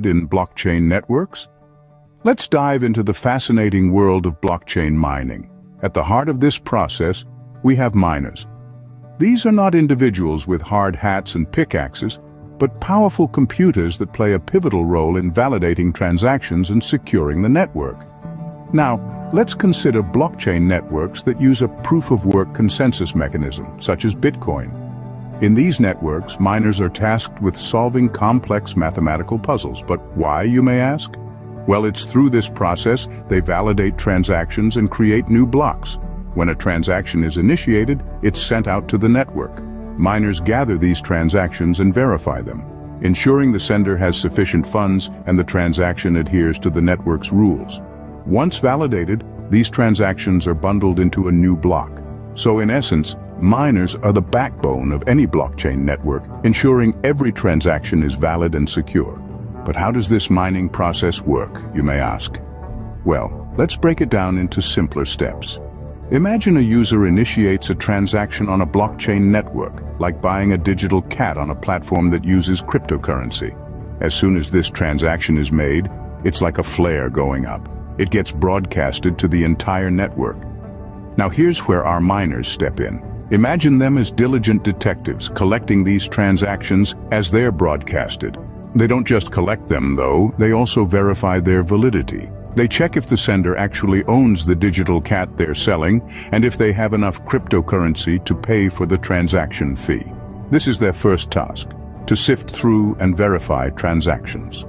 interested in blockchain networks? Let's dive into the fascinating world of blockchain mining. At the heart of this process, we have miners. These are not individuals with hard hats and pickaxes, but powerful computers that play a pivotal role in validating transactions and securing the network. Now, let's consider blockchain networks that use a proof-of-work consensus mechanism, such as Bitcoin. In these networks, miners are tasked with solving complex mathematical puzzles. But why, you may ask? Well, it's through this process they validate transactions and create new blocks. When a transaction is initiated, it's sent out to the network. Miners gather these transactions and verify them, ensuring the sender has sufficient funds and the transaction adheres to the network's rules. Once validated, these transactions are bundled into a new block. So in essence, miners are the backbone of any blockchain network, ensuring every transaction is valid and secure. But how does this mining process work, you may ask? Well, let's break it down into simpler steps. Imagine a user initiates a transaction on a blockchain network, like buying a digital cat on a platform that uses cryptocurrency. As soon as this transaction is made, it's like a flare going up. It gets broadcasted to the entire network. Now here's where our miners step in. Imagine them as diligent detectives collecting these transactions as they're broadcasted. They don't just collect them, though, they also verify their validity. They check if the sender actually owns the digital cat they're selling and if they have enough cryptocurrency to pay for the transaction fee. This is their first task, to sift through and verify transactions.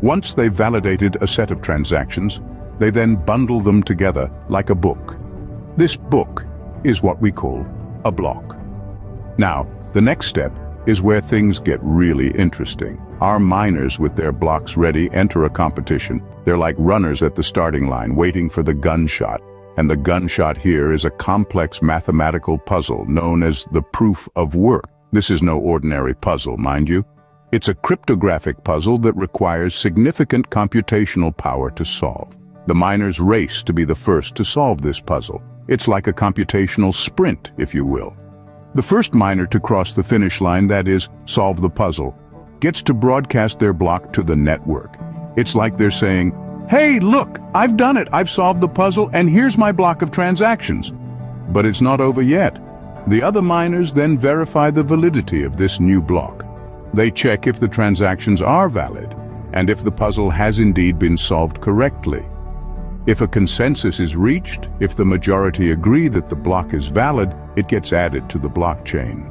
Once they've validated a set of transactions, they then bundle them together like a book. This book is what we call a block. Now, the next step is where things get really interesting. Our miners, with their blocks ready, enter a competition. They're like runners at the starting line, waiting for the gunshot. And the gunshot here is a complex mathematical puzzle known as the proof of work. This is no ordinary puzzle, mind you. It's a cryptographic puzzle that requires significant computational power to solve. The miners race to be the first to solve this puzzle. It's like a computational sprint, if you will. The first miner to cross the finish line, that is, solve the puzzle, gets to broadcast their block to the network. It's like they're saying, "Hey, look, I've done it. I've solved the puzzle, and here's my block of transactions." But it's not over yet. The other miners then verify the validity of this new block. They check if the transactions are valid, and if the puzzle has indeed been solved correctly. If a consensus is reached, if the majority agree that the block is valid, it gets added to the blockchain.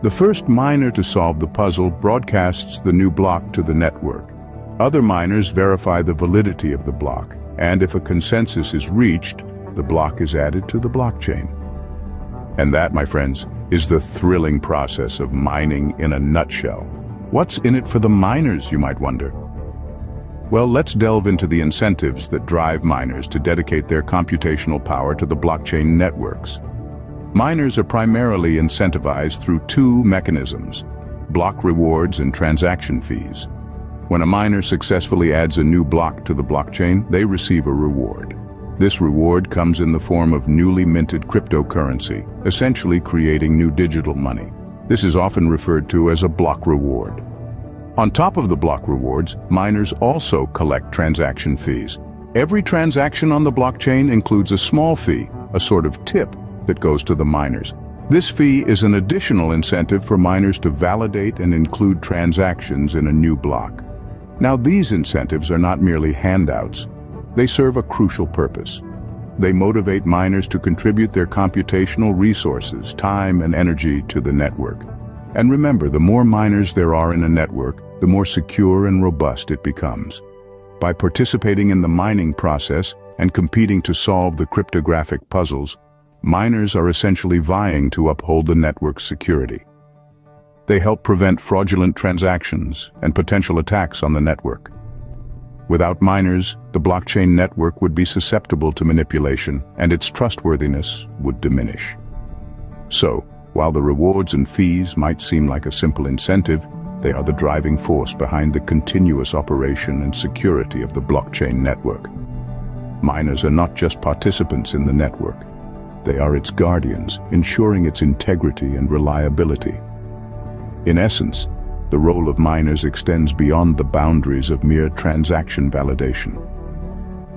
The first miner to solve the puzzle broadcasts the new block to the network. Other miners verify the validity of the block, and if a consensus is reached, the block is added to the blockchain. And that, my friends, is the thrilling process of mining in a nutshell. What's in it for the miners, you might wonder? Well, let's delve into the incentives that drive miners to dedicate their computational power to the blockchain networks. Miners are primarily incentivized through two mechanisms: block rewards and transaction fees. When a miner successfully adds a new block to the blockchain, they receive a reward. This reward comes in the form of newly minted cryptocurrency, essentially creating new digital money. This is often referred to as a block reward. On top of the block rewards, miners also collect transaction fees. Every transaction on the blockchain includes a small fee, a sort of tip, that goes to the miners. This fee is an additional incentive for miners to validate and include transactions in a new block. Now, these incentives are not merely handouts. They serve a crucial purpose. They motivate miners to contribute their computational resources, time and energy to the network. And remember, the more miners there are in a network, the more secure and robust it becomes. By participating in the mining process and competing to solve the cryptographic puzzles, miners are essentially vying to uphold the network's security. They help prevent fraudulent transactions and potential attacks on the network. Without miners, the blockchain network would be susceptible to manipulation, and its trustworthiness would diminish. So, while the rewards and fees might seem like a simple incentive, they are the driving force behind the continuous operation and security of the blockchain network. Miners are not just participants in the network. They are its guardians, ensuring its integrity and reliability. In essence, The role of miners extends beyond the boundaries of mere transaction validation.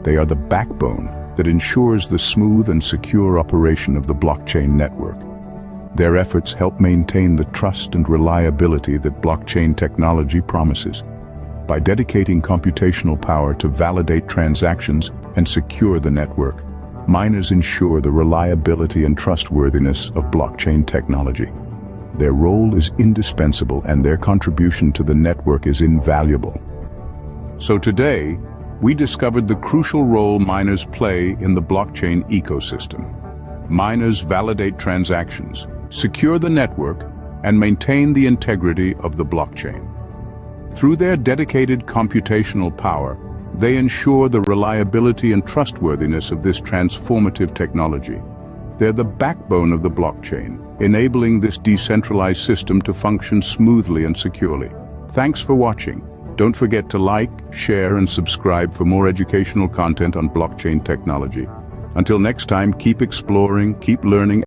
They are the backbone that ensures the smooth and secure operation of the blockchain network. Their efforts help maintain the trust and reliability that blockchain technology promises. By dedicating computational power to validate transactions and secure the network, miners ensure the reliability and trustworthiness of blockchain technology. Their role is indispensable and their contribution to the network is invaluable. So today, we discovered the crucial role miners play in the blockchain ecosystem. Miners validate transactions, secure the network, and maintain the integrity of the blockchain. Through their dedicated computational power, they ensure the reliability and trustworthiness of this transformative technology. They're the backbone of the blockchain, enabling this decentralized system to function smoothly and securely. Thanks for watching. Don't forget to like, share, and subscribe for more educational content on blockchain technology. Until next time, keep exploring, keep learning,